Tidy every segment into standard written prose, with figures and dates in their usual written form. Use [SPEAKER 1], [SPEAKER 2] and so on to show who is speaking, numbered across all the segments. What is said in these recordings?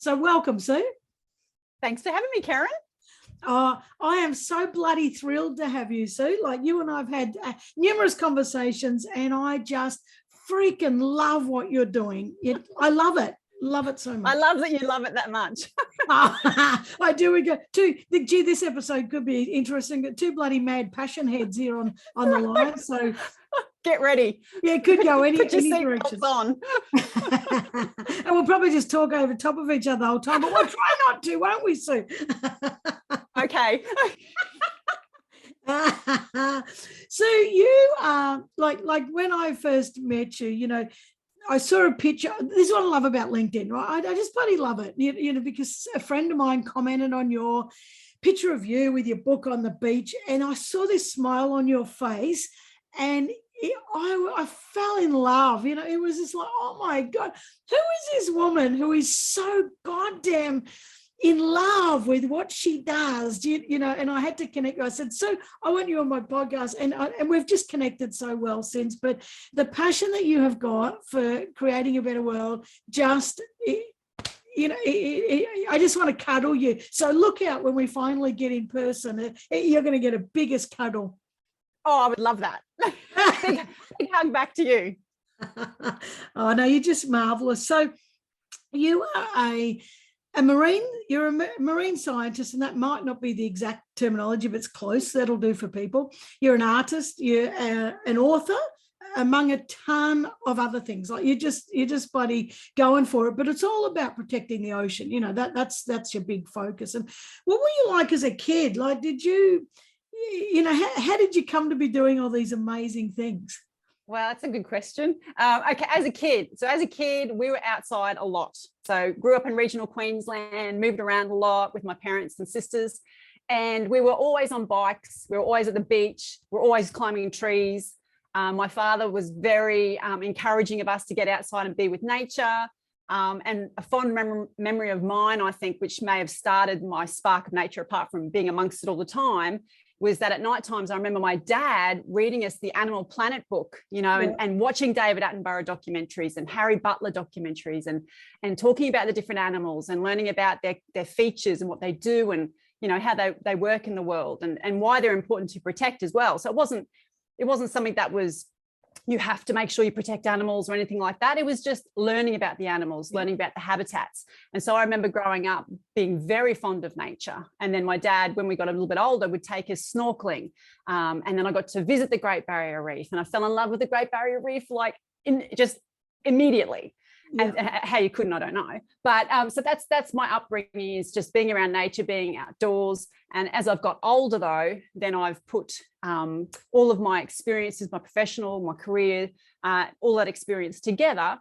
[SPEAKER 1] So welcome, Sue.
[SPEAKER 2] Thanks for having me, Karen.
[SPEAKER 1] I am so bloody thrilled to have you, Sue. Like, you and I have had numerous conversations, and I just freaking love what you're doing. I love it. Love it so much.
[SPEAKER 2] I love that you love it that much.
[SPEAKER 1] I do. We go gee, this episode could be interesting. Two bloody mad passion heads here on the line. So
[SPEAKER 2] get ready.
[SPEAKER 1] Yeah, it could go any
[SPEAKER 2] direction. On.
[SPEAKER 1] And we'll probably just talk over top of each other the whole time, but we'll try not to, won't we, Sue?
[SPEAKER 2] Okay.
[SPEAKER 1] So you are like when I first met you, you know, I saw a picture. This is what I love about LinkedIn, right? I just bloody love it, you know, because a friend of mine commented on your picture of you with your book on the beach, and I saw this smile on your face, and I fell in love. You know, it was just like, oh my God, who is this woman who is so goddamn in love with what she does, you know? And I had to connect. I said, so I want you on my podcast, and we've just connected so well since. But the passion that you have got for creating a better world, just, you know, I just want to cuddle you. So look out when we finally get in person. You're going to get a biggest cuddle.
[SPEAKER 2] Oh, I would love that. big hug back to you.
[SPEAKER 1] Oh no, you're just marvelous. So you are you're a marine scientist, and that might not be the exact terminology, but it's close. That'll do for people. You're an artist, you're an author, among a ton of other things. Like you're just bloody going for it. But it's all about protecting the ocean. You know, that's your big focus. And what were you like as a kid? Like, did you know, how did you come to be doing all these amazing things?
[SPEAKER 2] Well, that's a good question. Okay, as a kid, we were outside a lot. So grew up in regional Queensland, moved around a lot with my parents and sisters, and we were always on bikes. We were always at the beach. We were always climbing trees. My father was very encouraging of us to get outside and be with nature. And a fond memory of mine, I think, which may have started my spark of nature, apart from being amongst it all the time, was that at night times, I remember my dad reading us the Animal Planet book, you know,
[SPEAKER 1] yeah.
[SPEAKER 2] and watching David Attenborough documentaries and Harry Butler documentaries, and talking about the different animals and learning about their features and what they do, and, you know, how they work in the world, and why they're important to protect as well. So it wasn't something that was, you have to make sure you protect animals or anything like that. It was just learning about the animals, learning about the habitats. And so I remember growing up being very fond of nature. And then my dad, when we got a little bit older, would take us snorkeling. And then I got to visit the Great Barrier Reef, and I fell in love with the Great Barrier Reef, like just immediately. Yeah. And how you couldn't, I don't know. But so that's my upbringing, is just being around nature, being outdoors. And as I've got older, though, then I've put all of my experiences, my professional, my career, all that experience together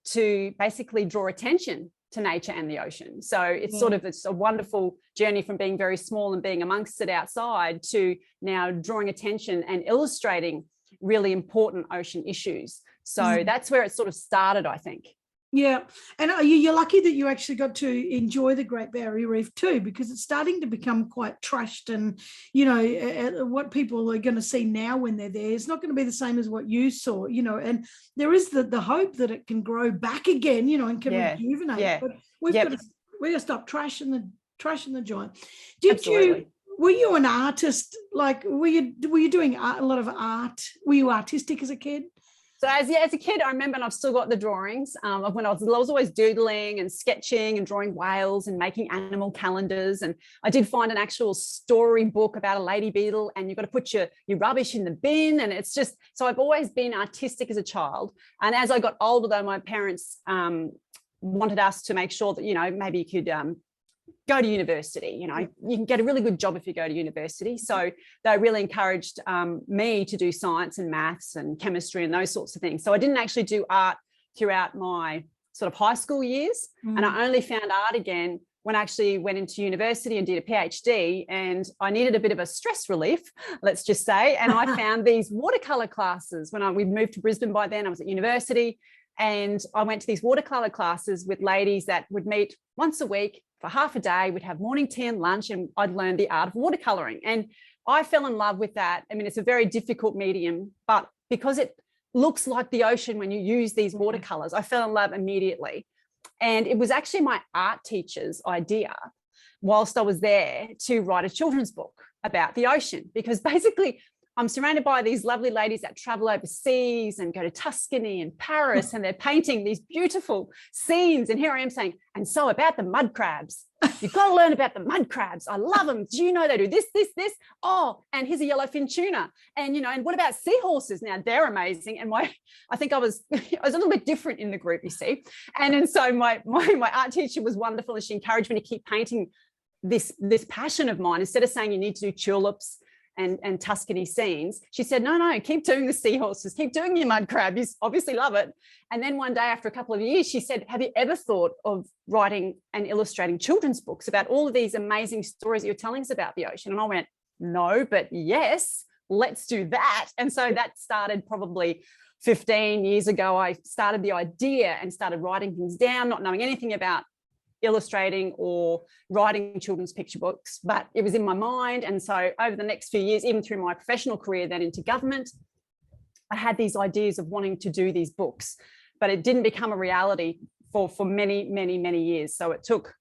[SPEAKER 2] to basically draw attention to nature and the ocean. So it's it's a wonderful journey from being very small and being amongst it outside to now drawing attention and illustrating really important ocean issues. So that's where it sort of started, I think.
[SPEAKER 1] Yeah, and you're lucky that you actually got to enjoy the Great Barrier Reef too, because it's starting to become quite trashed, and, you know, what people are going to see now when they're there is not going to be the same as what you saw, you know, and there is the hope that it can grow back again, you know, and can rejuvenate.
[SPEAKER 2] Yeah.
[SPEAKER 1] But we've got to stop trashing the joint.
[SPEAKER 2] Absolutely.
[SPEAKER 1] Were you an artist? Like, were you doing a lot of art? Were you artistic as a kid?
[SPEAKER 2] So as a kid, I remember, and I've still got the drawings of when I was always doodling and sketching and drawing whales and making animal calendars. And I did find an actual storybook about a lady beetle, and you've got to put your rubbish in the bin. And it's just, so I've always been artistic as a child. And as I got older, though, my parents wanted us to make sure that, you know, maybe you could go to university. You know, you can get a really good job if you go to university. So they really encouraged me to do science and maths and chemistry and those sorts of things. So I didn't actually do art throughout my sort of high school years. And I only found art again when I actually went into university and did a PhD, and I needed a bit of a stress relief, let's just say. And I found these watercolor classes when we moved to Brisbane. By then I was at university, and I went to these watercolor classes with ladies that would meet once a week for half a day. We'd have morning tea and lunch, and I'd learn the art of watercoloring. And I fell in love with that. I mean, it's a very difficult medium, but because it looks like the ocean when you use these watercolors, I fell in love immediately. And it was actually my art teacher's idea whilst I was there to write a children's book about the ocean, because basically I'm surrounded by these lovely ladies that travel overseas and go to Tuscany and Paris, and they're painting these beautiful scenes. And here I am saying, and so about the mud crabs. You've got to learn about the mud crabs. I love them. Do you know they do this, this, this? Oh, and here's a yellowfin tuna. And, you know, and what about seahorses? Now they're amazing. And I think I was a little bit different in the group, you see. And so my art teacher was wonderful, and she encouraged me to keep painting this passion of mine. Instead of saying you need to do tulips and Tuscany scenes, she said, no, keep doing the seahorses, keep doing your mud crab. You obviously love it. And then one day, after a couple of years, she said, have you ever thought of writing and illustrating children's books about all of these amazing stories that you're telling us about the ocean? And I went, no, but yes, let's do that. And so that started probably 15 years ago. I started the idea and started writing things down, not knowing anything about illustrating or writing children's picture books, but it was in my mind. And so over the next few years, even through my professional career, then into government, I had these ideas of wanting to do these books, but it didn't become a reality for many, many, many years. So it took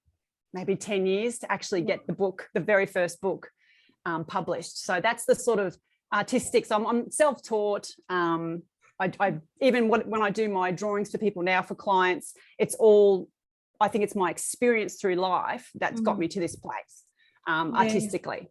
[SPEAKER 2] maybe 10 years to actually get the book, the very first book, published. So that's the sort of artistic. So I'm self-taught. I even when I do my drawings for people now, for clients, I think it's my experience through life that's got me to this place, artistically.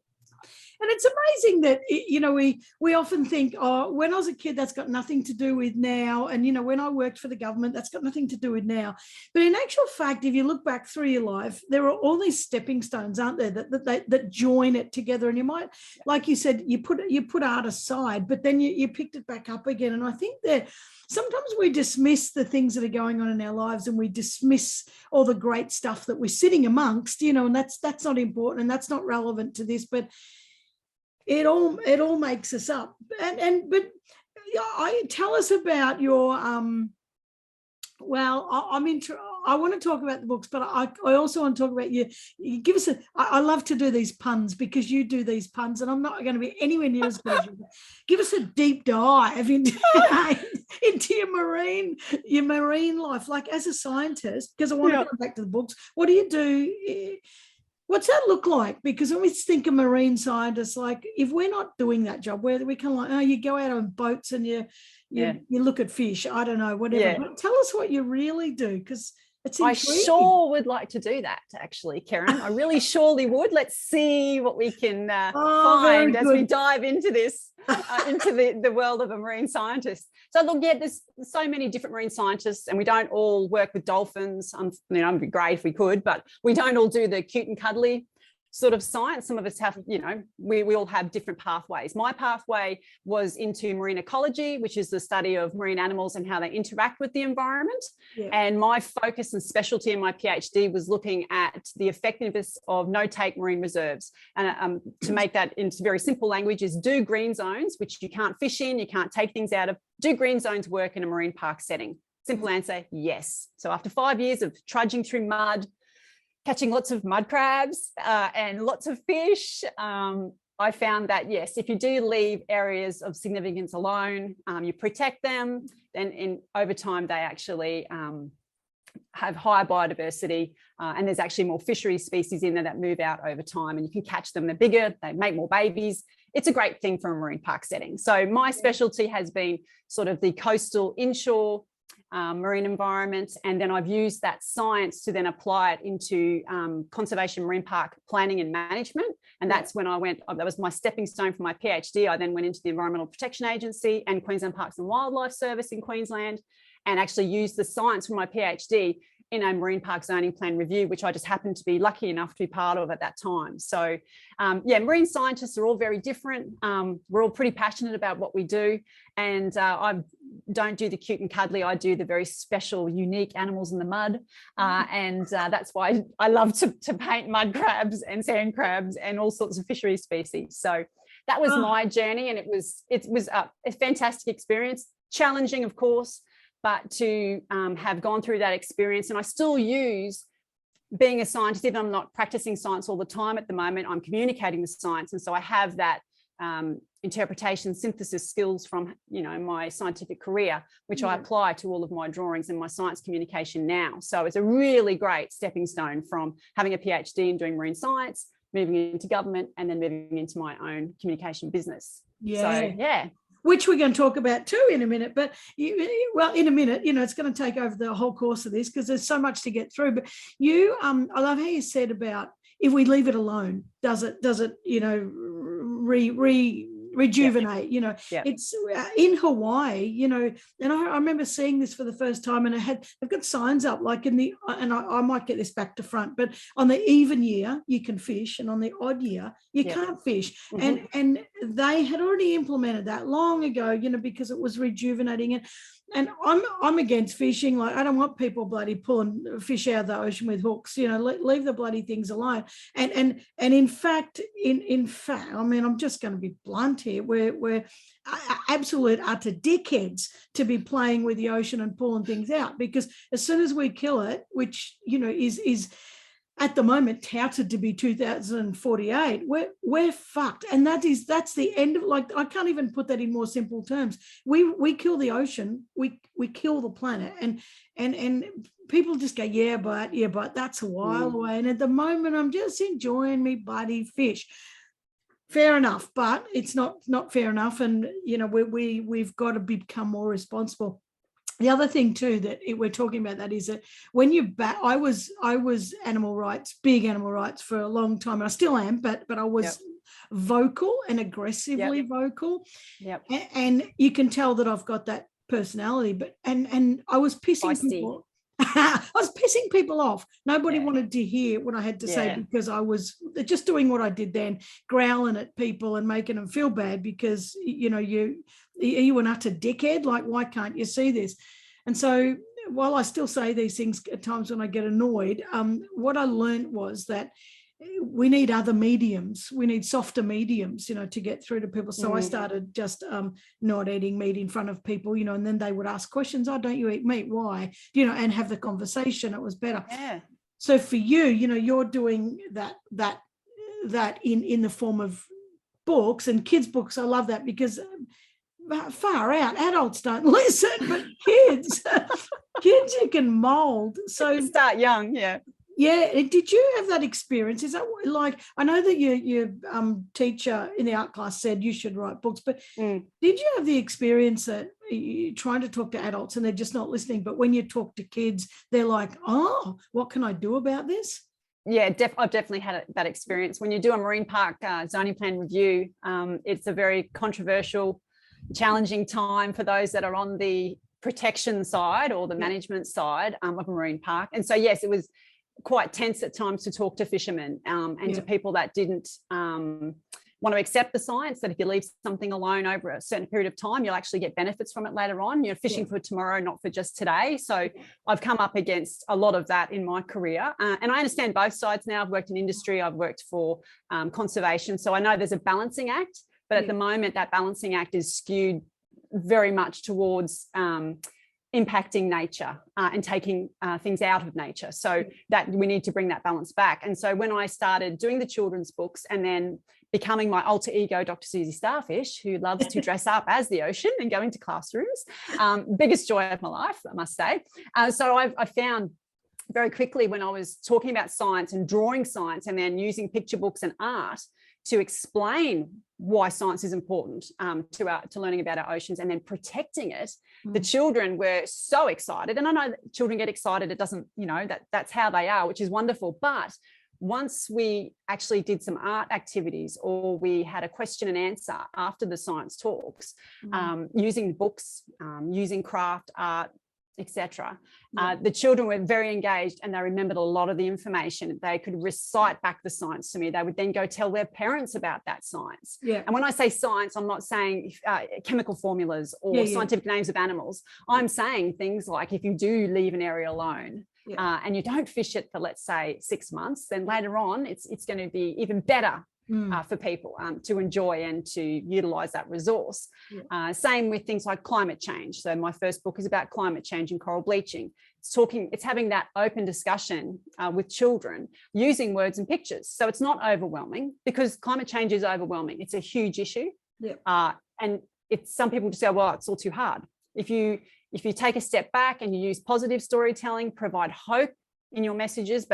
[SPEAKER 1] And it's amazing that, you know, we often think, oh, when I was a kid, that's got nothing to do with now. And, you know, when I worked for the government, that's got nothing to do with now. But in actual fact, if you look back through your life, there are all these stepping stones, aren't there, that join it together. And you might, like you said, you put art aside, but then you picked it back up again. And I think that sometimes we dismiss the things that are going on in our lives, and we dismiss all the great stuff that we're sitting amongst, you know, and that's not important and that's not relevant to this, but it all makes us up. But tell us about your I want to talk about the books, but I also want to talk about you give us I love to do these puns, because you do these puns and I'm not going to be anywhere near as good as you. Give us a deep dive into your marine life, like as a scientist, because I want to go back to the books. What do you do? What's that look like? Because when we think of marine scientists, like if we're not doing that job, where we kind of like, oh, you go out on boats and you look at fish, I don't know, whatever. Yeah. But tell us what you really do, because it's intriguing.
[SPEAKER 2] I sure would like to do that, actually, Karen. I really surely would. Let's see what we can find as we dive into this, into the world of a marine scientist. So look, there's so many different marine scientists, and we don't all work with dolphins. It'd be great if we could, but we don't all do the cute and cuddly sort of science. Some of us have, we all have different pathways. My pathway was into marine ecology, which is the study of marine animals and how they interact with the environment. Yeah. And my focus and specialty in my PhD was looking at the effectiveness of no-take marine reserves. And to make that into very simple language is, do green zones, which you can't fish in, you can't take things out of, do green zones work in a marine park setting? Simple answer, yes. So after 5 years of trudging through mud, catching lots of mud crabs and lots of fish, I found that, yes, if you do leave areas of significance alone, you protect them, then over time they actually have higher biodiversity, and there's actually more fishery species in there that move out over time, and you can catch them. They're bigger, they make more babies. It's a great thing for a marine park setting. So my specialty has been sort of the coastal inshore marine environment, and then I've used that science to then apply it into conservation marine park planning and management. And that's when that was my stepping stone for my PhD. I then went into the Environmental Protection Agency and Queensland Parks and Wildlife Service in Queensland, and actually used the science from my PhD in a marine park zoning plan review, which I just happened to be lucky enough to be part of at that time. So marine scientists are all very different. We're all pretty passionate about what we do. And I don't do the cute and cuddly, I do the very special, unique animals in the mud. And that's why I love to paint mud crabs and sand crabs and all sorts of fishery species. So that was my journey, and it was a fantastic experience, challenging, of course, but to have gone through that experience. And I still use being a scientist, even I'm not practicing science all the time at the moment, I'm communicating the science. And so I have that interpretation, synthesis skills from, my scientific career, which I apply to all of my drawings and my science communication now. So it's a really great stepping stone from having a PhD and doing marine science, moving into government, and then moving into my own communication business. Which
[SPEAKER 1] we're going to talk about too in a minute. But in a minute, it's going to take over the whole course of this because there's so much to get through. But I love how you said about if we leave it alone, does it rejuvenate? It's in Hawaii, and I remember seeing this for the first time, and they've got signs up like and I might get this back to front, but on the even year you can fish, and on the odd year you can't fish. And they had already implemented that long ago, because it was rejuvenating it. And I'm against fishing. Like, I don't want people bloody pulling fish out of the ocean with hooks. Leave the bloody things alone. And in fact, I mean, I'm just going to be blunt here. We're absolute utter dickheads to be playing with the ocean and pulling things out, because as soon as we kill it, which is at the moment touted to be 2048, we're fucked. And that's the end of, like, I can't even put that in more simple terms. We kill the ocean, we kill the planet, and people just go, yeah, but that's a while away. And at the moment I'm just enjoying me bloody fish. Fair enough, but it's not fair enough. And we've got to become more responsible. The other thing too that we're talking about that is that when I was animal rights, big animal rights for a long time, and I still am, but I was vocal and aggressively vocal. And you can tell that I've got that personality, but and I was pissing people. I was pissing people off. Nobody wanted to hear what I had to say, because I was just doing what I did then, growling at people and making them feel bad because, you an utter dickhead. Like, why can't you see this? And so while I still say these things at times when I get annoyed, what I learned was that we need other mediums. We need softer mediums, to get through to people. So I started just not eating meat in front of people, and then they would ask questions. Oh, don't you eat meat? Why? And have the conversation. It was better. Yeah. So for you, you're doing that in the form of books and kids' books. I love that, because far out, adults don't listen, but kids you can mold. So
[SPEAKER 2] start young.
[SPEAKER 1] Yeah. Did you have that experience? Is that like, I know that your teacher in the art class said you should write books, but did you have the experience that you're trying to talk to adults and they're just not listening, but when you talk to kids, they're like, oh, what can I do about this?
[SPEAKER 2] Yeah, I've definitely had that experience. When you do a marine park zoning plan review, it's a very controversial, challenging time for those that are on the protection side or the management side of a marine park. And so, yes, it was quite tense at times to talk to fishermen and to people that didn't want to accept the science, that if you leave something alone over a certain period of time, you'll actually get benefits from it later on. You're fishing for tomorrow, not for just today. So I've come up against a lot of that in my career. And I understand both sides now. I've worked in industry, I've worked for conservation. So I know there's a balancing act, but at the moment that balancing act is skewed very much towards impacting nature and taking things out of nature. So that we need to bring that balance back. And so when I started doing the children's books and then becoming my alter ego, Dr. Suzie Starfish, who loves to dress up as the ocean and go into classrooms, biggest joy of my life, I must say. So I found very quickly, when I was talking about science and drawing science and then using picture books and art to explain why science is important to learning about our oceans and then protecting it, the children were so excited. And I know that children get excited. It doesn't, that's how they are, which is wonderful. But once we actually did some art activities, or we had a question and answer after the science talks, using books, using craft art, etc. The children were very engaged and they remembered a lot of the information. They could recite back the science to me. They would then go tell their parents about that science. And when I say science, I'm not saying chemical formulas or scientific names of animals. I'm saying things like, if you do leave an area alone and you don't fish it for, let's say, 6 months, then later on it's going to be even better for people to enjoy and to utilize that resource. Same with things like climate change. So my first book is about climate change and coral bleaching. It's having that open discussion with children using words and pictures. So it's not overwhelming, because climate change is overwhelming. It's a huge issue.
[SPEAKER 1] Yep.
[SPEAKER 2] And it's some people just say, well, it's all too hard. If you take a step back and you use positive storytelling, provide hope in your messages,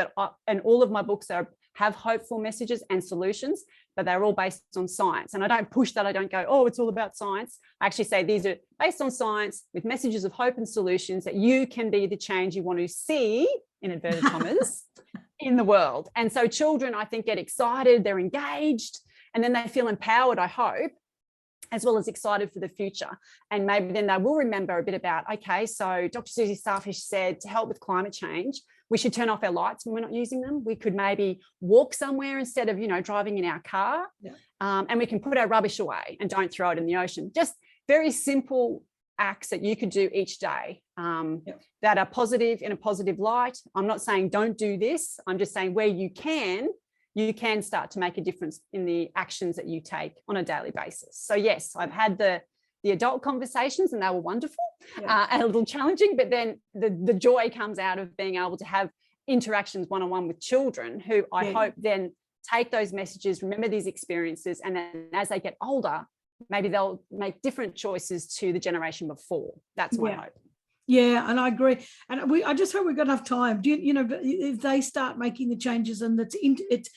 [SPEAKER 2] and all of my books have hopeful messages and solutions, but they're all based on science. And I don't push that. I don't go, oh, it's all about science. I actually say these are based on science with messages of hope and solutions that you can be the change you want to see, in inverted commas, in the world. And so children, I think, get excited, they're engaged, and then they feel empowered, I hope, as well as excited for the future. And maybe then they will remember a bit about, okay, so Dr. Suzie Starfish said to help with climate change, we should turn off our lights when we're not using them. We could maybe walk somewhere instead of, driving in our car.
[SPEAKER 1] Yeah.
[SPEAKER 2] And we can put our rubbish away and don't throw it in the ocean. Just very simple acts that you could do each day that are positive, in a positive light. I'm not saying don't do this. I'm just saying where you can start to make a difference in the actions that you take on a daily basis. So yes, I've had the adult conversations and they were wonderful, and a little challenging, but then the joy comes out of being able to have interactions one-on-one with children who I hope then take those messages, remember these experiences, and then as they get older, maybe they'll make different choices to the generation before. That's my hope.
[SPEAKER 1] Yeah, and I agree. And I just hope we've got enough time. If they start making the changes and it's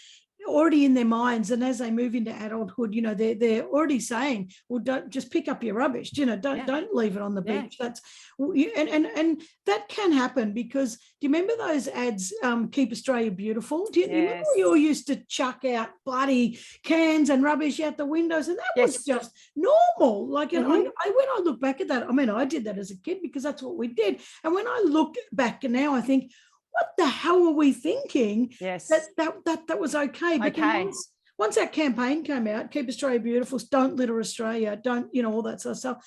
[SPEAKER 1] already in their minds, and as they move into adulthood, they're already saying, well, don't just pick up your rubbish, don't leave it on the beach. That's and that can happen, because do you remember those ads, Keep Australia Beautiful? Do you remember we all used to chuck out bloody cans and rubbish out the windows, and that was just normal. Like, when I look back at that, I mean, I did that as a kid because that's what we did. And when I look back now, I think, what the hell were we thinking?
[SPEAKER 2] Yes.
[SPEAKER 1] That was okay. But once that campaign came out, Keep Australia Beautiful, don't litter Australia, don't, all that sort of stuff.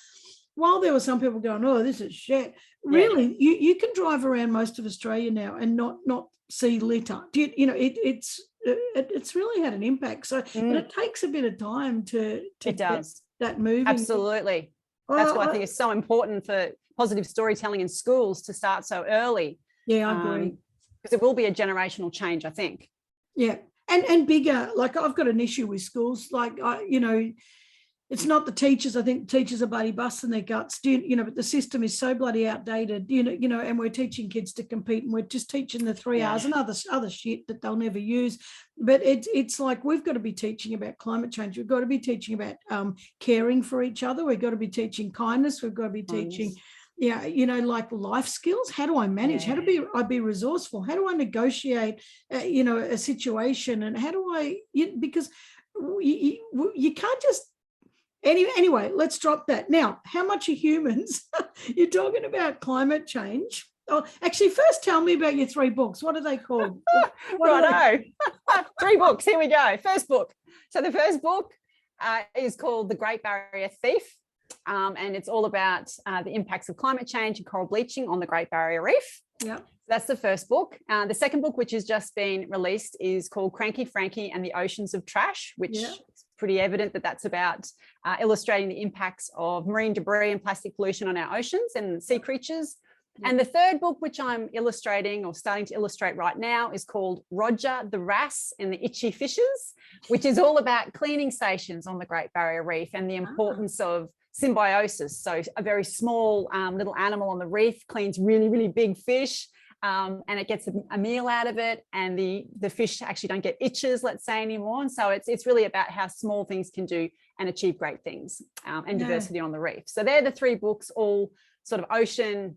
[SPEAKER 1] While there were some people going, oh, this is shit. Really, you can drive around most of Australia now and not see litter. It's really had an impact. So, but it takes a bit of time to get that moving.
[SPEAKER 2] Absolutely. That's why I think it's so important for positive storytelling in schools to start so early.
[SPEAKER 1] Yeah, I agree.
[SPEAKER 2] Because it will be a generational change, I think.
[SPEAKER 1] Yeah, and bigger. Like, I've got an issue with schools. Like, it's not the teachers. I think teachers are bloody busting their guts. But the system is so bloody outdated. And we're teaching kids to compete, and we're just teaching the 3 hours and other shit that they'll never use. But it's like, we've got to be teaching about climate change. We've got to be teaching about caring for each other. We've got to be teaching kindness. We've got to be teaching. Like life skills. How do I manage? How do I be resourceful? How do I negotiate, a situation? And how do I, because you can't just, anyway, let's drop that. Now, how much are humans? You're talking about climate change. Oh, actually, first tell me about your 3 books. What are they called?
[SPEAKER 2] Righto. 3 books. Here we go. First book. So the first book is called The Great Barrier Reef. And it's all about the impacts of climate change and coral bleaching on the Great Barrier Reef. Yeah, that's the first book. The second book, which has just been released, is called Cranky Frankie and the Oceans of Trash, which is pretty evident that that's about illustrating the impacts of marine debris and plastic pollution on our oceans and sea creatures. And the third book, which I'm illustrating or starting to illustrate right now, is called Roger the Wrasse and the Itchy Fishes, which is all about cleaning stations on the Great Barrier Reef and the importance of symbiosis. So a very small little animal on the reef cleans really, really big fish, and it gets a meal out of it, and the fish actually don't get itches, let's say, anymore. And so it's really about how small things can do and achieve great things, and diversity on the reef. So they're the 3 books, all sort of ocean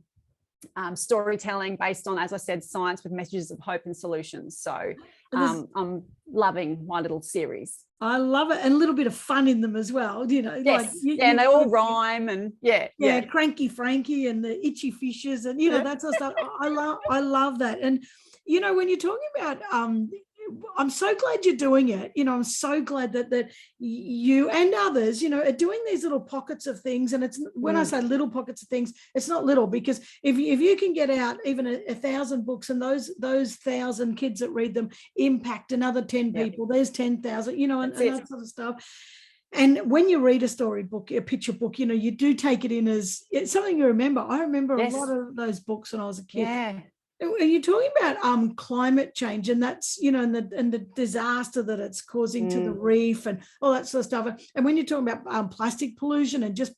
[SPEAKER 2] storytelling based on, as I said, science with messages of hope and solutions. So I'm loving my little series. I
[SPEAKER 1] love it, and a little bit of fun in them as well.
[SPEAKER 2] Yes. Like and they all rhyme, and
[SPEAKER 1] Cranky Frankie and the Itchy Fishes, and that sort of stuff. I love that. And when you're talking about I'm so glad you're doing it. I'm so glad that you and others, are doing these little pockets of things. And it's when I say little pockets of things, it's not little, because if you can get out even 1,000 books, and those 1,000 kids that read them impact another 10 people, there's 10,000, and that sort of stuff. And when you read a storybook, a picture book, you do take it in as it's something you remember. I remember a lot of those books when I was a kid.
[SPEAKER 2] Yeah.
[SPEAKER 1] Are you talking about climate change, and that's, you know, and the disaster that it's causing to the reef and all that sort of stuff? And when you're talking about plastic pollution and just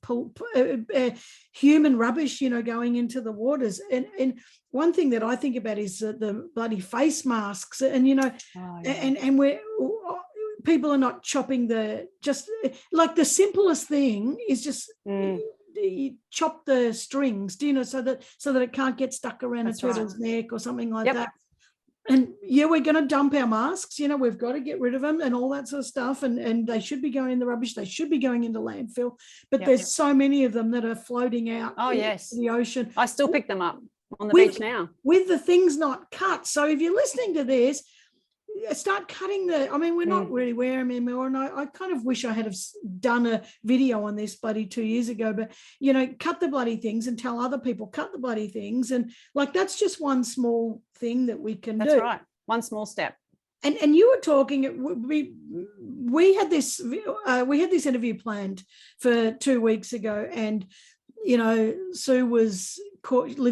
[SPEAKER 1] human rubbish, you know, going into the waters, and one thing that I think about is the bloody face masks, and you know, and we're people are not chopping just like the simplest thing is just. You chop the strings, do you know, so that it can't get stuck around a turtle's neck or something like that. And yeah, we're going to dump our masks, you know, we've got to get rid of them and all that sort of stuff, and they should be going in the rubbish, they should be going into landfill, but there's so many of them that are floating out in the ocean.
[SPEAKER 2] I still pick them up on the beach now
[SPEAKER 1] with the things not cut. So if you're listening to this, start cutting we're not really wearing them anymore, and I kind of wish I had done a video on this bloody 2 years ago, but you know, cut the bloody things and tell other people cut the bloody things, and like that's just one small thing that we can do.
[SPEAKER 2] That's right, one small step.
[SPEAKER 1] And you were talking, we had this interview planned for 2 weeks ago, and you know, Sue lives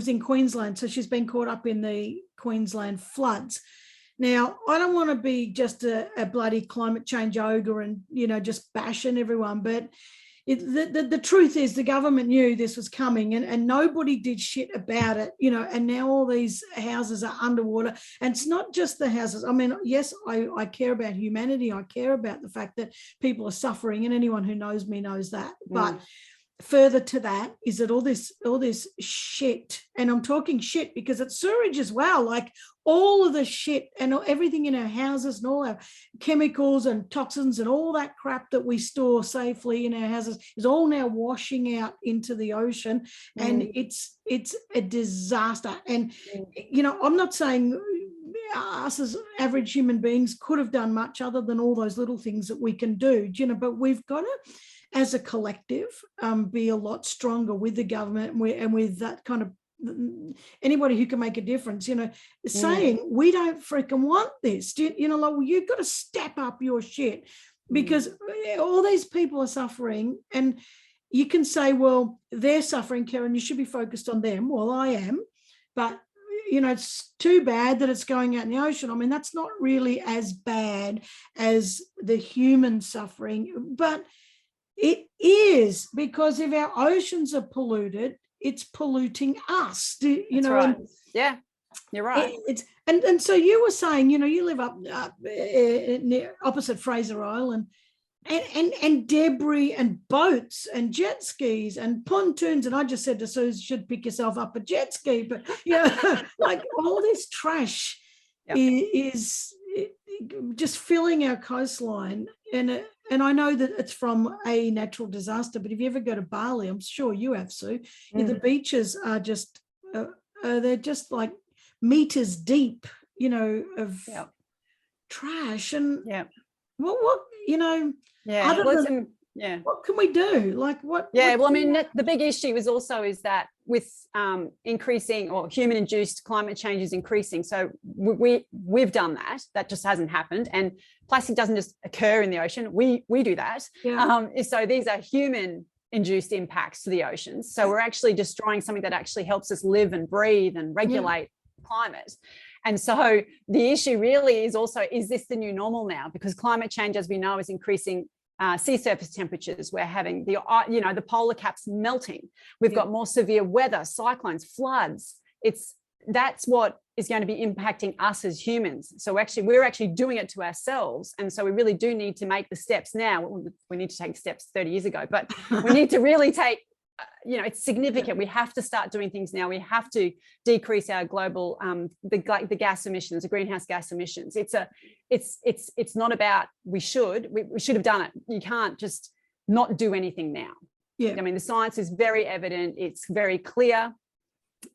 [SPEAKER 1] in Queensland, so she's been caught up in the Queensland floods. Now, I don't want to be just a bloody climate change ogre and, you know, just bashing everyone, but the truth is the government knew this was coming, and nobody did shit about it, you know, and now all these houses are underwater. And it's not just the houses. I mean, yes, I care about humanity. I care about the fact that people are suffering, and anyone who knows me knows that. But further to that is that all this shit, and I'm talking shit because it's sewage as well, like all of the shit and everything in our houses and all our chemicals and toxins and all that crap that we store safely in our houses is all now washing out into the ocean, and it's a disaster. And you know, I'm not saying us as average human beings could have done much other than all those little things that we can do, you know, but we've got to, as a collective, be a lot stronger with the government and with that kind of anybody who can make a difference, you know, saying we don't freaking want this, you know, like, well, you've got to step up your shit because all these people are suffering, and you can say, well, they're suffering, Karen, you should be focused on them. Well, I am, but you know, it's too bad that it's going out in the ocean. I mean, that's not really as bad as the human suffering, but it is, because if our oceans are polluted, it's polluting us. You know,
[SPEAKER 2] right. Yeah, you're right.
[SPEAKER 1] And so you were saying, you know, you live up near opposite Fraser Island, and debris and boats and jet skis and pontoons, and I just said to Sue, you should pick yourself up a jet ski, but yeah, like all this trash is just filling our coastline, and I know that it's from a natural disaster, but if you ever go to Bali, I'm sure you have, Sue, the beaches are just they're just like meters deep, you know, of trash. And what you know, what can we do? Like what?
[SPEAKER 2] Well, I mean, the big issue is that with increasing or human-induced climate change is increasing. So we've done that. That just hasn't happened. And plastic doesn't just occur in the ocean. We do that. So these are human-induced impacts to the oceans. So we're actually destroying something that actually helps us live and breathe and regulate climate. And so the issue really is also, is this the new normal now? Because climate change, as we know, is increasing sea surface temperatures. We're having the polar caps melting. We've got more severe weather, cyclones, floods. That's what is going to be impacting us as humans. So we're actually doing it to ourselves. And so we really do need to make the steps now. We need to take steps 30 years ago, but we need to really take, it's significant. We have to start doing things now. We have to decrease our global, the gas emissions, the greenhouse gas emissions. It's not about we should have done it. You can't just not do anything now. I mean, the science is very evident. It's very clear.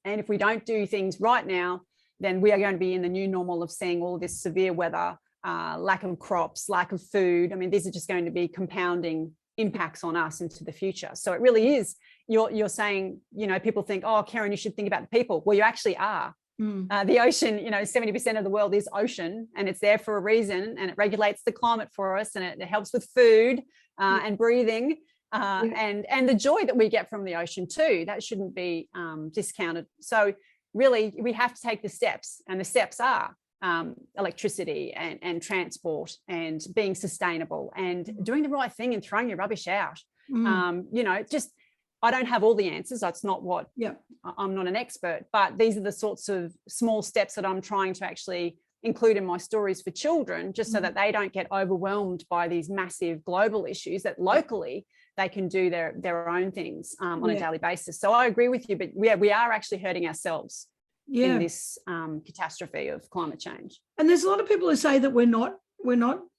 [SPEAKER 2] And if we don't do things right now, then we are going to be in the new normal of seeing all this severe weather, lack of crops, lack of food. I mean, these are just going to be compounding impacts on us into the future. So it really is, you're saying, people think, oh, Karen, you should think about the people. Well, you actually are. The ocean, 70% of the world is ocean, and it's there for a reason, and it regulates the climate for us, and it helps with food and breathing. And the joy that we get from the ocean too, that shouldn't be discounted. So really we have to take the steps, and the steps are electricity and transport and being sustainable and doing the right thing and throwing your rubbish out. You know, just, I don't have all the answers. That's not what, I'm not an expert, but these are the sorts of small steps that I'm trying to actually include in my stories for children, just so that they don't get overwhelmed by these massive global issues, that locally they can do their own things on a daily basis. So I agree with you, but we are actually hurting ourselves in this catastrophe of climate change. And
[SPEAKER 1] there's a lot of people who say that we're not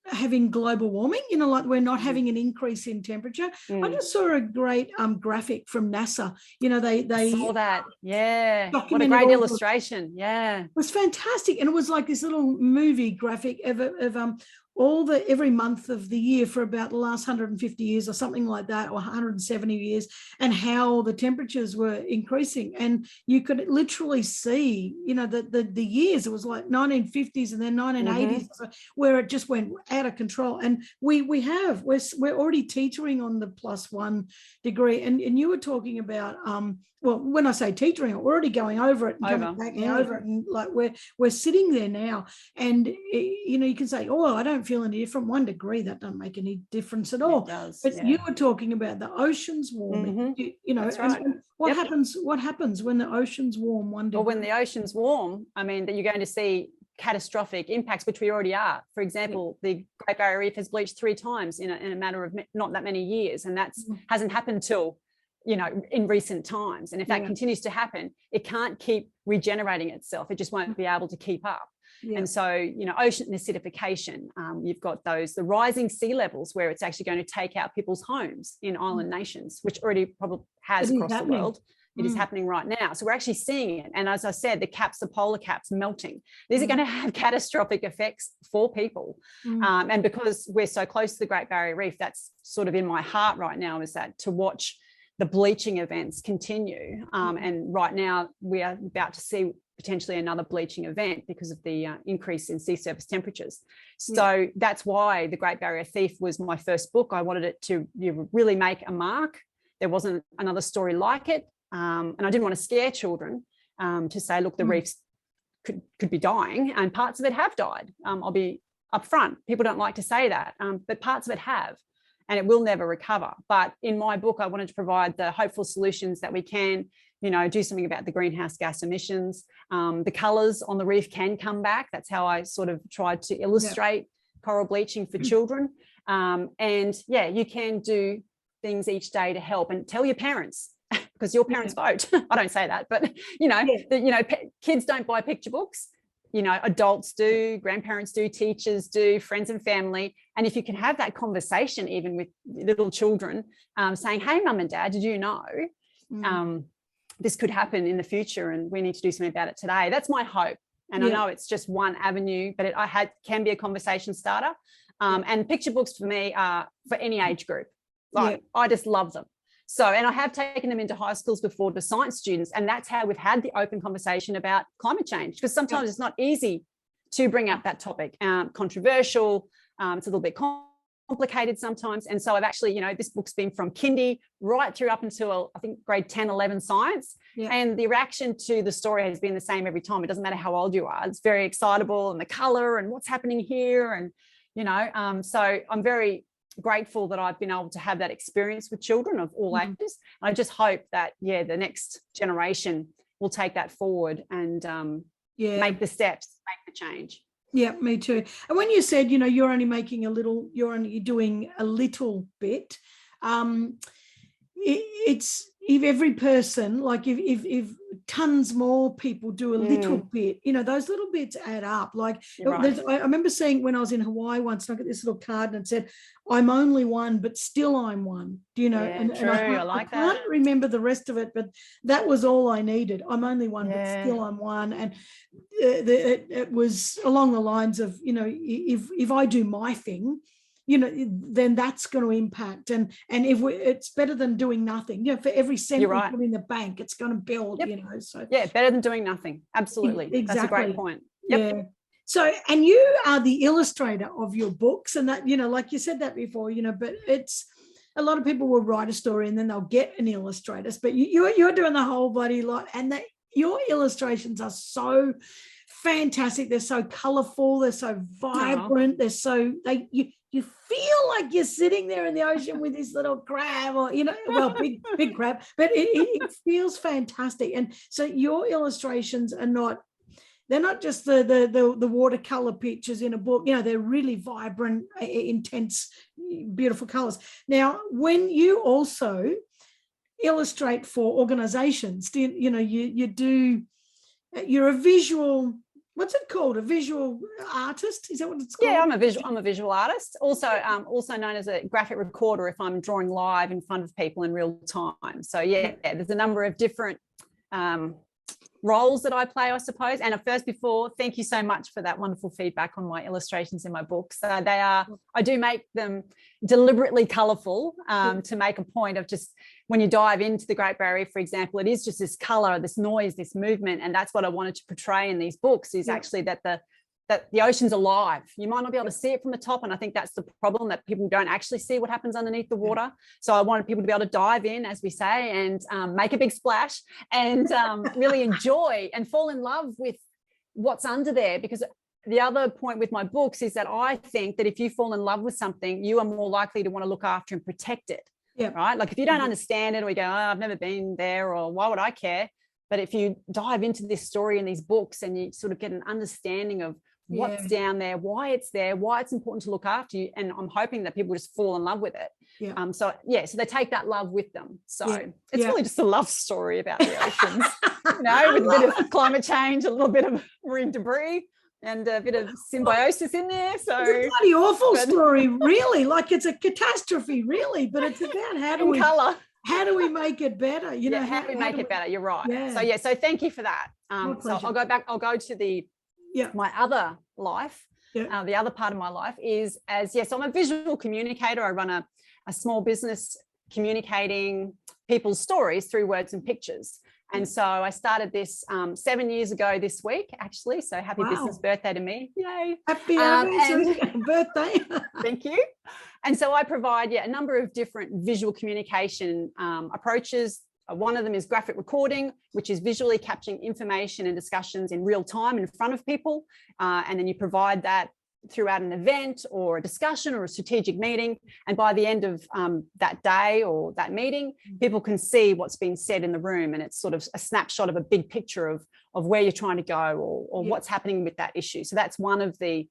[SPEAKER 1] having global warming, you know, like we're not having an increase in temperature. I just saw a great graphic from NASA. You know, they
[SPEAKER 2] saw that. What a great illustration. It
[SPEAKER 1] was fantastic. And it was like this little movie graphic of every month of the year for about the last 150 years or something like that, or 170 years, and how the temperatures were increasing. And you could literally see, you know, the years. It was like 1950s and then 1980s, where it just went out of control. And we're already teetering on the +1 degree. And you were talking about well, when I say teetering, we're already going over it and coming back over it, and like we're sitting there now. And you know, you can say, oh, I don't feel any different. 1 degree, that doesn't make any difference at all.
[SPEAKER 2] It does,
[SPEAKER 1] but you were talking about the oceans warming. You know,
[SPEAKER 2] that's right.
[SPEAKER 1] And what happens when the oceans warm 1 degree?
[SPEAKER 2] Well, when the oceans warm, I mean, that you're going to see catastrophic impacts, which we already are. For example, the Great Barrier Reef has bleached 3 times in a matter of not that many years, and that hasn't happened till, you know, in recent times. And if that continues to happen, it can't keep regenerating itself. It just won't be able to keep up. And so, you know, ocean acidification, you've got the rising sea levels, where it's actually going to take out people's homes in island nations, which already probably has across the world. It is happening right now. So we're actually seeing it. And as I said, the polar caps melting. These are going to have catastrophic effects for people. And because we're so close to the Great Barrier Reef, that's sort of in my heart right now, is that to watch the bleaching events continue. And right now we are about to see potentially another bleaching event because of the increase in sea surface temperatures. So that's why The Great Barrier Reef was my first book. I wanted it to really make a mark. There wasn't another story like it. And I didn't want to scare children to say, look, the reefs could be dying, and parts of it have died. I'll be upfront. People don't like to say that, but parts of it have. And it will never recover. But in my book, I wanted to provide the hopeful solutions that we can, you know, do something about the greenhouse gas emissions. The colours on the reef can come back. That's how I sort of tried to illustrate coral bleaching for children. And you can do things each day to help, and tell your parents, because your parents vote. I don't say that, but you know, kids don't buy picture books. You know, adults do, grandparents do, teachers do, friends and family. And if you can have that conversation, even with little children, saying, hey, mum and dad, did you know this could happen in the future, and we need to do something about it today? That's my hope. And I know it's just one avenue, but can be a conversation starter. And picture books for me are for any age group. Like, I just love them. So, and I have taken them into high schools before to science students, and that's how we've had the open conversation about climate change, because sometimes it's not easy to bring up that topic. Controversial, it's a little bit complicated sometimes. And so I've actually, you know, this book's been from kindy right through up until I think grade 10, 11 science. And the reaction to the story has been the same every time. It doesn't matter how old you are. It's very excitable, and the color and what's happening here. And, you know, so I'm very grateful that I've been able to have that experience with children of all ages. I just hope that the next generation will take that forward and make the steps, make the change.
[SPEAKER 1] Yeah, me too. And when you said, you know, you're only doing a little bit, it's if every person, like if tons more people do a little bit, you know, those little bits add up. Like I remember seeing when I was in Hawaii once, and I got this little card and it said, I'm only one, but still I'm one. Do you know?
[SPEAKER 2] And I
[SPEAKER 1] can't remember the rest of it, but that was all I needed. I'm only one, but still I'm one. And it was along the lines of, you know, if I do my thing, you know, then that's going to impact. And if it's better than doing nothing. You know, for every cent we put in the bank, it's going to build. You know, so
[SPEAKER 2] better than doing nothing. Absolutely,
[SPEAKER 1] exactly.
[SPEAKER 2] That's a great point.
[SPEAKER 1] Yeah. So, and you are the illustrator of your books, and that, you know, like you said that before, you know, but it's a lot of people will write a story and then they'll get an illustrator, but you're doing the whole bloody lot, and your illustrations are so fantastic. They're so colorful, they're so vibrant, they're so you feel like you're sitting there in the ocean with this little crab, or well, big crab, but it feels fantastic. And so your illustrations are not, they're not just the watercolor pictures in a book. They're really vibrant, intense, beautiful colors. Now, when you also illustrate for organizations, you're a visual, what's it called? A visual artist? Is that what it's called?
[SPEAKER 2] Yeah, I'm a visual artist. Also known as a graphic recorder if I'm drawing live in front of people in real time. So yeah, there's a number of different roles that I play, I suppose. And thank you so much for that wonderful feedback on my illustrations in my books. I do make them deliberately colourful to make a point of, just when you dive into the Great Barrier Reef, for example, it is just this colour, this noise, this movement. And that's what I wanted to portray in these books, is actually that the ocean's alive. You might not be able to see it from the top. And I think that's the problem, that people don't actually see what happens underneath the water. So I wanted people to be able to dive in, as we say, and make a big splash and really enjoy and fall in love with what's under there. Because the other point with my books is that I think that if you fall in love with something, you are more likely to want to look after and protect it. Yeah. Right. Like if you don't understand it, or you go, I've never been there, or why would I care? But if you dive into this story in these books and you sort of get an understanding of what's down there, why it's there, why it's important to look after you. And I'm hoping that people just fall in love with it. Yeah. So they take that love with them. So it's really just a love story about the oceans, with a bit of climate change, a little bit of marine debris, and a bit of symbiosis in there. So
[SPEAKER 1] it's a bloody awful story, really. Like it's a catastrophe, really. But it's about how do we make it better?
[SPEAKER 2] How do we make it better? You're right. Yeah. So thank you for that. So I'll go to my other life. The other part of my life is I'm a visual communicator. I run a small business communicating people's stories through words and pictures. And so I started this 7 years ago this week, actually. So happy business birthday to me. Yay.
[SPEAKER 1] Happy birthday.
[SPEAKER 2] Thank you. And so I provide a number of different visual communication approaches. One of them is graphic recording, which is visually capturing information and discussions in real time in front of people. And then you provide that throughout an event or a discussion or a strategic meeting. And by the end of that day or that meeting, people can see what's been said in the room. And it's sort of a snapshot of a big picture of where you're trying to go or what's happening with that issue. So that's one of the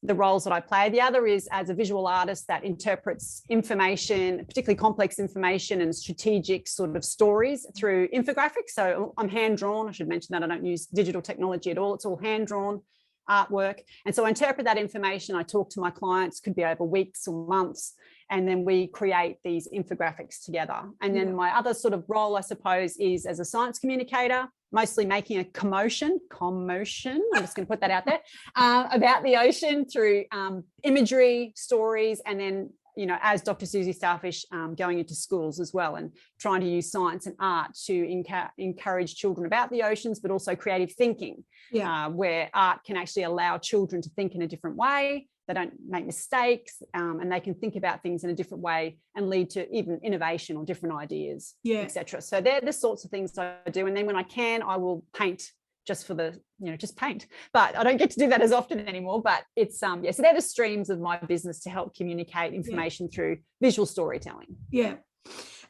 [SPEAKER 2] roles that I play. The other is as a visual artist that interprets information, particularly complex information and strategic sort of stories through infographics. So I'm hand-drawn. I should mention that I don't use digital technology at all. It's all hand-drawn artwork. And so I interpret that information. I talk to my clients, could be over weeks or months, and then we create these infographics together. And then my other sort of role, I suppose, is as a science communicator, mostly making a commotion, I'm just going to put that out there, about the ocean through imagery, stories, and then, as Dr. Suzie Starfish, going into schools as well and trying to use science and art to encourage children about the oceans, but also creative thinking, where art can actually allow children to think in a different way. They don't make mistakes, and they can think about things in a different way and lead to even innovation or different ideas, etc. So they're the sorts of things I do. And then when I can, I will paint just for just paint. But I don't get to do that as often anymore. But it's, so they're the streams of my business to help communicate information through visual storytelling.
[SPEAKER 1] Yeah.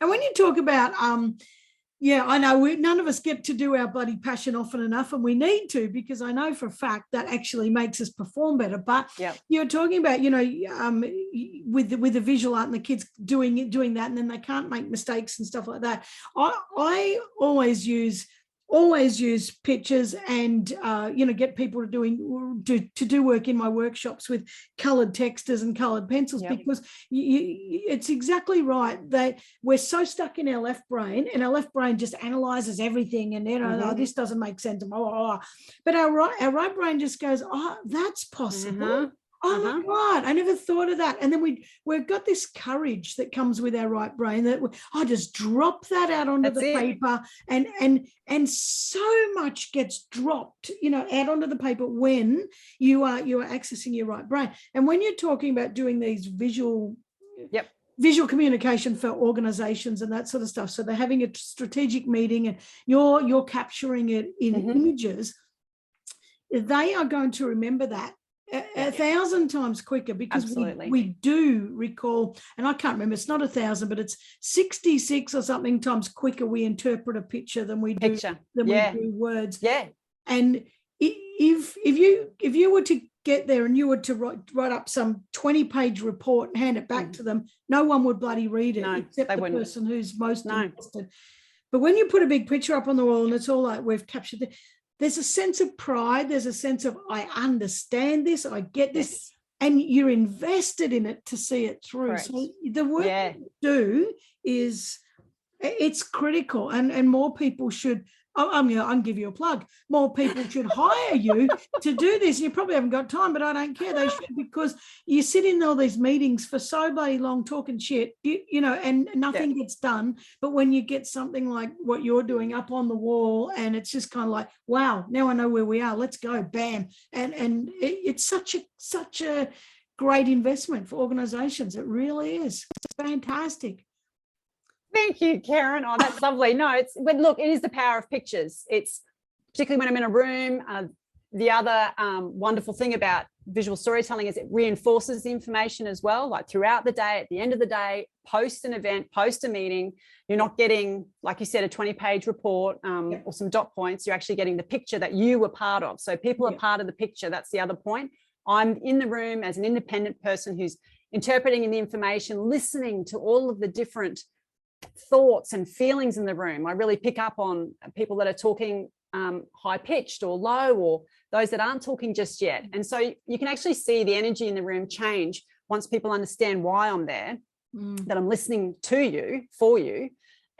[SPEAKER 1] And when you talk about, I know none of us get to do our bloody passion often enough, and we need to, because I know for a fact that actually makes us perform better. But you're talking about, with the visual art and the kids doing that, and then they can't make mistakes and stuff like that. I always use pictures and get people to do work in my workshops with colored textures and colored pencils, because it's exactly right that we're so stuck in our left brain, and our left brain just analyzes everything, and oh, this doesn't make sense, but our right brain just goes, oh, that's possible. Oh my God, I never thought of that. And then we've got this courage that comes with our right brain that I just drop that out onto the paper, and so much gets dropped, out onto the paper when you are accessing your right brain. And when you're talking about doing these visual visual communication for organizations and that sort of stuff. So they're having a strategic meeting and you're capturing it in images. They are going to remember that a thousand times quicker, because we do recall, and I can't remember, it's not 1,000, but it's 66 or something times quicker we interpret a picture than we do we do words.
[SPEAKER 2] Yeah.
[SPEAKER 1] And if you were to get there and you were to write up some 20-page report and hand it back to them, no one would bloody read it except the person who's most interested. But when you put a big picture up on the wall and it's all like, we've captured it, there's a sense of pride, there's a sense of, I understand this, I get this, and you're invested in it to see it through. Correct. So the work you do is, it's critical, and more people should, I'm going to give you a plug, more people should hire you to do this. You probably haven't got time, but I don't care. They should, because you sit in all these meetings for so bloody long talking shit, you know, and nothing gets done. But when you get something like what you're doing up on the wall, and it's just kind of like, wow, now I know where we are, let's go, bam. And it's such a great investment for organizations. It really is. It's fantastic.
[SPEAKER 2] Thank you, Karen. Oh, that's lovely. No, but look, it is the power of pictures. It's particularly when I'm in a room. The other wonderful thing about visual storytelling is it reinforces the information as well. Like throughout the day, at the end of the day, post an event, post a meeting, you're not getting, like you said, a 20-page report or some dot points. You're actually getting the picture that you were part of. So people are part of the picture. That's the other point. I'm in the room as an independent person who's interpreting the information, listening to all of the different thoughts and feelings in the room. I really pick up on people that are talking high pitched or low, or those that aren't talking just yet. And so you can actually see the energy in the room change once people understand why I'm there, that I'm listening to you, for you.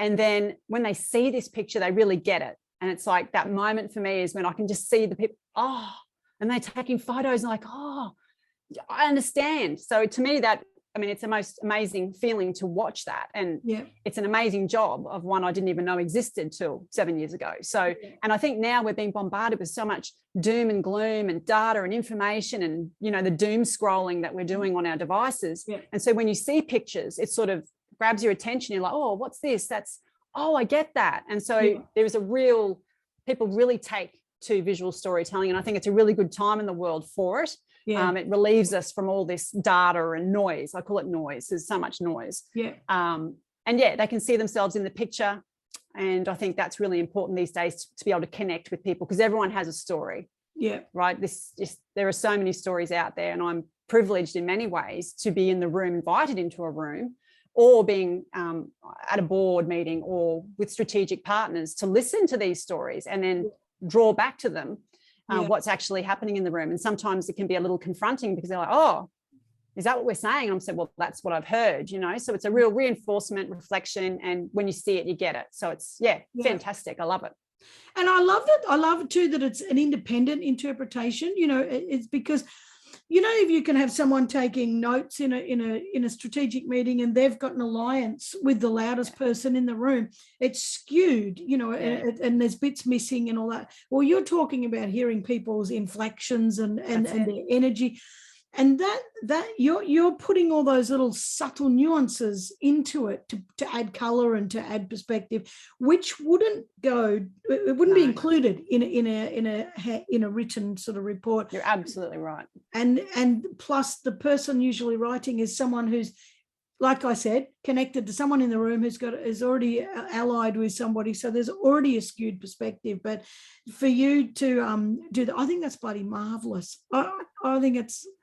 [SPEAKER 2] And then when they see this picture, they really get it. And it's like that moment for me is when I can just see the people, and they're taking photos and like, I understand. So to me, it's the most amazing feeling to watch that. And it's an amazing job of one I didn't even know existed till 7 years ago. So, and I think now we're being bombarded with so much doom and gloom and data and information and, you know, the doom scrolling that we're doing on our devices. And so when you see pictures, it sort of grabs your attention. You're like, oh, what's this? I get that. And so there is people really take to visual storytelling. And I think it's a really good time in the world for it. It relieves us from all this data and noise. I call it noise. There's so much noise. And they can see themselves in the picture. And I think that's really important these days to be able to connect with people, because everyone has a story. Right. There are so many stories out there, and I'm privileged in many ways to be in the room, invited into a room, or being at a board meeting or with strategic partners to listen to these stories and then draw back to them what's actually happening in the room. And sometimes it can be a little confronting, because they're like, oh, is that what we're saying? And I'm saying, well, that's what I've heard, you know. So it's a real reinforcement, reflection, and when you see it, you get it. So it's fantastic. I love it.
[SPEAKER 1] And I love it. I love it too that it's an independent interpretation. You know, it's because, you know, if you can have someone taking notes in a strategic meeting and they've got an alliance with the loudest person in the room, it's skewed, you know, and there's bits missing and all that. Well, you're talking about hearing people's inflections and their energy. And that you're putting all those little subtle nuances into it to add color and to add perspective, which wouldn't be included in a written sort of report.
[SPEAKER 2] You're absolutely right.
[SPEAKER 1] And plus, the person usually writing is someone who's, like I said, connected to someone in the room is already allied with somebody. So there's already a skewed perspective. But for you to do that, I think that's bloody marvelous. I think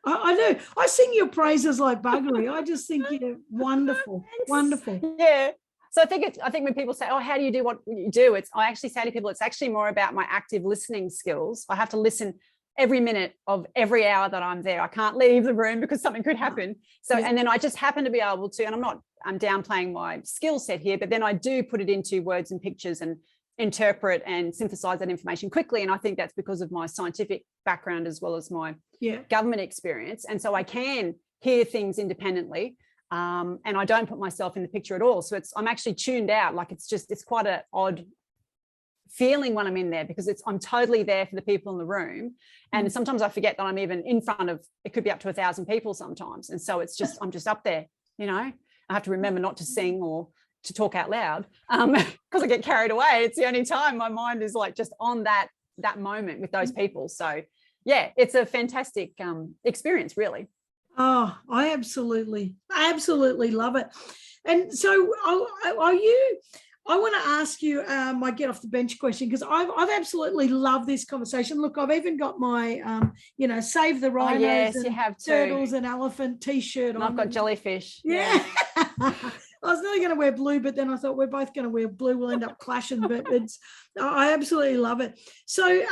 [SPEAKER 1] I do. I sing your praises like buggery. I just think you're wonderful, wonderful.
[SPEAKER 2] Yeah. So I think when people say, oh, how do you do what you do? I actually say to people, it's actually more about my active listening skills. I have to listen every minute of every hour that I'm there. I can't leave the room because something could happen. So, and then I just happen to be able to, and I'm downplaying my skill set here, but then I do put it into words and pictures and interpret and synthesize that information quickly. And I think that's because of my scientific background as well as my government experience. And so I can hear things independently. And I don't put myself in the picture at all. So I'm actually tuned out. Like it's quite an odd feeling when I'm in there, because I'm totally there for the people in the room. And sometimes I forget that I'm even in front of, it could be up to 1,000 people sometimes. And so I'm just up there, you know, I have to remember not to sing or to talk out loud because I get carried away. It's the only time my mind is like just on that moment with those people. So yeah, it's a fantastic experience, really.
[SPEAKER 1] Oh, I absolutely love it. And so I want to ask you my get off the bench question, because I've absolutely loved this conversation. Look, I've even got my, Save the Rhinos
[SPEAKER 2] yes,
[SPEAKER 1] and
[SPEAKER 2] you have
[SPEAKER 1] Turtles and Elephant t-shirt
[SPEAKER 2] and
[SPEAKER 1] on.
[SPEAKER 2] I've got jellyfish.
[SPEAKER 1] Yeah. I was nearly going to wear blue, but then I thought we're both going to wear blue. We'll end up clashing, but I absolutely love it. So,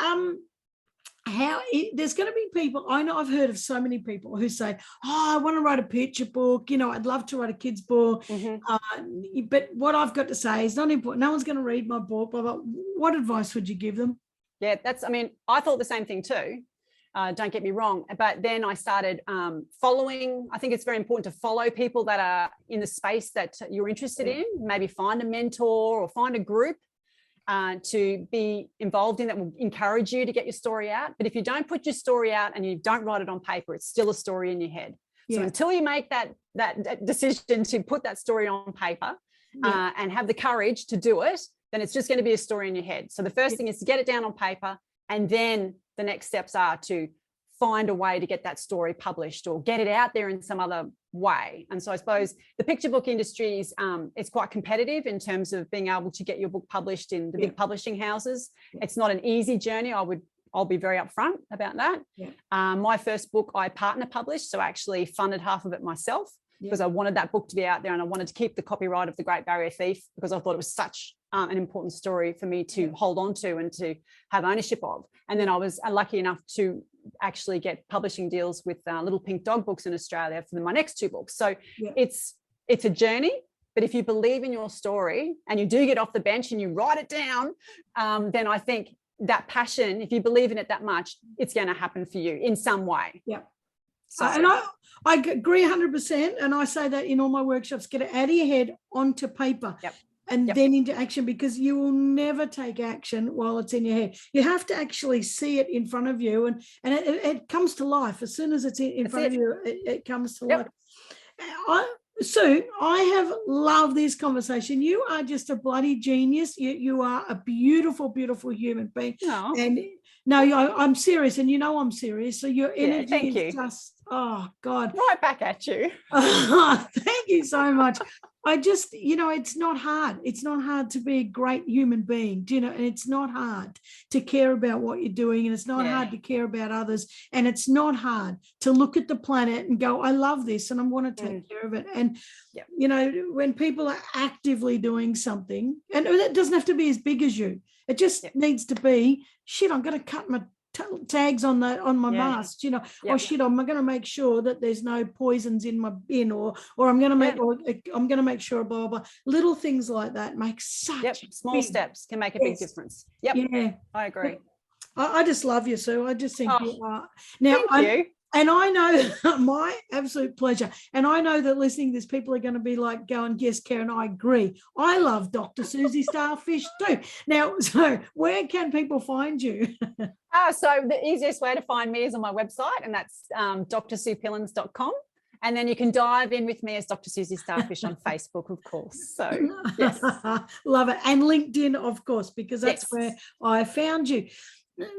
[SPEAKER 1] there's going to be people, I know I've heard of so many people who say, I want to write a picture book, I'd love to write a kid's book, but what I've got to say is not important. No one's going to read my book, blah, blah. What advice would you give them?
[SPEAKER 2] Yeah, I thought the same thing too. Don't get me wrong. But then I started following. I think it's very important to follow people that are in the space that you're interested in. Maybe find a mentor or find a group to be involved in that will encourage you to get your story out. But if you don't put your story out and you don't write it on paper, it's still a story in your head. Yeah. So until you make that decision to put that story on paper and have the courage to do it, then it's just going to be a story in your head. So the first thing is to get it down on paper, and then the next steps are to find a way to get that story published or get it out there in some other way. And so I suppose the picture book industry is it's quite competitive in terms of being able to get your book published in the big publishing houses. It's not an easy journey. I'll be very upfront about that. My first book I partner published, so I actually funded half of it myself because I wanted that book to be out there, and I wanted to keep the copyright of The Great Barrier Thief because I thought it was such an important story for me to hold on to and to have ownership of. And then I was lucky enough to actually get publishing deals with Little Pink Dog Books in Australia for my next two books. So it's a journey, but if you believe in your story and you do get off the bench and you write it down, then I think that passion, if you believe in it that much, it's going to happen for you in some way.
[SPEAKER 1] Yeah. So, and I agree 100%. And I say that in all my workshops, get it out of your head onto paper. And then into action, because you will never take action while it's in your head. You have to actually see it in front of you, and it comes to life. As soon as it's in front of you, it comes to life. Sue, I have loved this conversation. You are just a bloody genius. You are a beautiful, beautiful human being.
[SPEAKER 2] Oh.
[SPEAKER 1] And no, I'm serious, and I'm serious. So your energy is just, oh God.
[SPEAKER 2] Right back at you.
[SPEAKER 1] Thank you so much. I just, it's not hard. It's not hard to be a great human being, and it's not hard to care about what you're doing, and it's not hard to care about others, and it's not hard to look at the planet and go, I love this and I want to take care of it. And, when people are actively doing something, and it doesn't have to be as big as you, it just needs to be, shit, I'm going to cut my tags on my mask, or shit, I'm going to make sure that there's no poisons in my bin, or I'm going to make sure, blah, blah, blah. Little things like that make such
[SPEAKER 2] small steps can make a big difference. I agree.
[SPEAKER 1] I just love you, Sue. I just think you are. Now,
[SPEAKER 2] thank you.
[SPEAKER 1] And I know, my absolute pleasure. And I know that listening to this, people are going to be like going, yes, Karen, I agree. I love Dr. Suzie Starfish too. Now, so where can people find you?
[SPEAKER 2] So the easiest way to find me is on my website, and that's drsuepillans.com. And then you can dive in with me as Dr. Suzie Starfish on Facebook, of course. So, yes.
[SPEAKER 1] Love it. And LinkedIn, of course, because that's where I found you.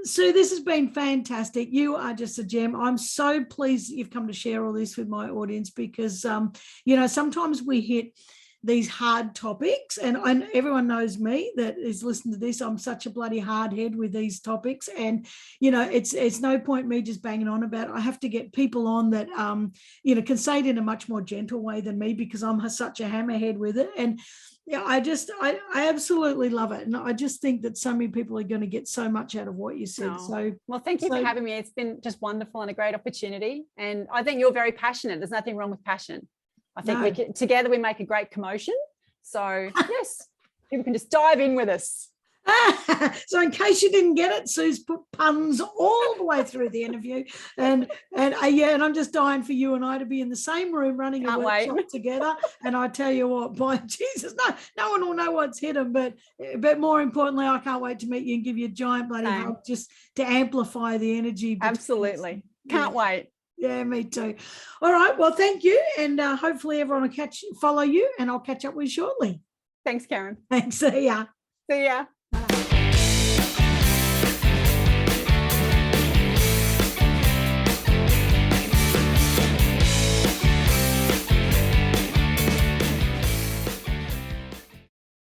[SPEAKER 1] Sue, this has been fantastic. You are just a gem. I'm so pleased that you've come to share all this with my audience, because, sometimes we hit these hard topics, and everyone knows me that is listening to this. I'm such a bloody hard head with these topics, and it's no point me just banging on about it. I have to get people on that can say it in a much more gentle way than me, because I'm such a hammerhead with it. And I absolutely love it, and I just think that so many people are going to get so much out of what you said.
[SPEAKER 2] Well, thank you for having me. It's been just wonderful and a great opportunity, and I think you're very passionate. There's nothing wrong with passion. I think together we make a great commotion. So yes, people can just dive in with us.
[SPEAKER 1] So in case you didn't get it, Sue's put puns all the way through the interview, and I'm just dying for you and I to be in the same room running a workshop together. And I tell you what, by Jesus, no one will know what's hit them, but more importantly, I can't wait to meet you and give you a giant bloody hug, just to amplify the energy.
[SPEAKER 2] Absolutely, can't wait.
[SPEAKER 1] Yeah, me too. All right. Well, thank you. And hopefully everyone will follow you, and I'll catch up with you shortly.
[SPEAKER 2] Thanks, Karen.
[SPEAKER 1] Thanks. See ya.
[SPEAKER 2] See ya.